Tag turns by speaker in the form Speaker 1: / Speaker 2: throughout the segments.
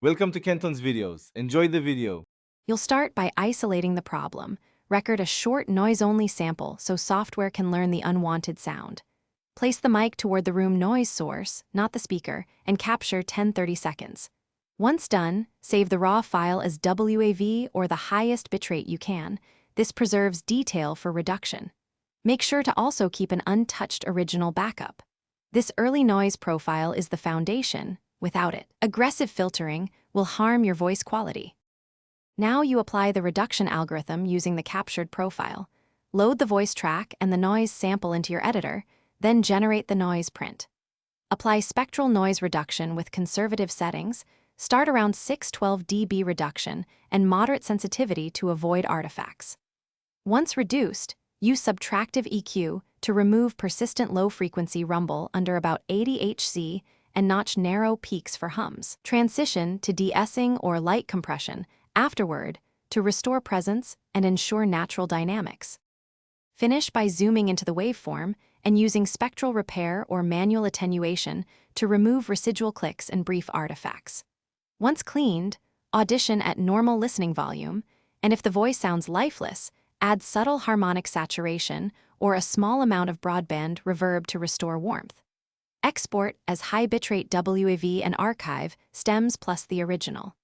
Speaker 1: Welcome to Kenton's videos. Enjoy the video.
Speaker 2: You'll start by isolating the problem. Record a short noise-only sample so software can learn the unwanted sound. Place the mic toward the room noise source, not the speaker, and capture 10-30 seconds. Once done, save the raw file as WAV or the highest bitrate you can. This preserves detail for reduction. Make sure to also keep an untouched original backup. This early noise profile is the foundation. Without it, aggressive filtering will harm your voice quality. Now you apply the reduction algorithm using the captured profile. Load the voice track and the noise sample into your editor, then generate the noise print. Apply spectral noise reduction with conservative settings, start around 612 dB reduction and moderate sensitivity to avoid artifacts. Once reduced, use subtractive EQ to remove persistent low-frequency rumble under about 80 Hz and notch narrow peaks for hums. Transition to de-essing or light compression afterward to restore presence and ensure natural dynamics. Finish by zooming into the waveform and using spectral repair or manual attenuation to remove residual clicks and brief artifacts. Once cleaned, audition at normal listening volume, and if the voice sounds lifeless, add subtle harmonic saturation or a small amount of broadband reverb to restore warmth. Export as high bitrate WAV and archive stems plus the original.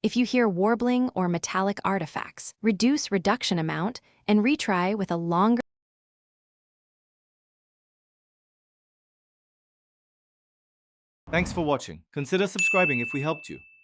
Speaker 2: If you hear warbling or metallic artifacts, reduce reduction amount and retry with a longer.
Speaker 1: Thanks for watching. Consider subscribing if we helped you.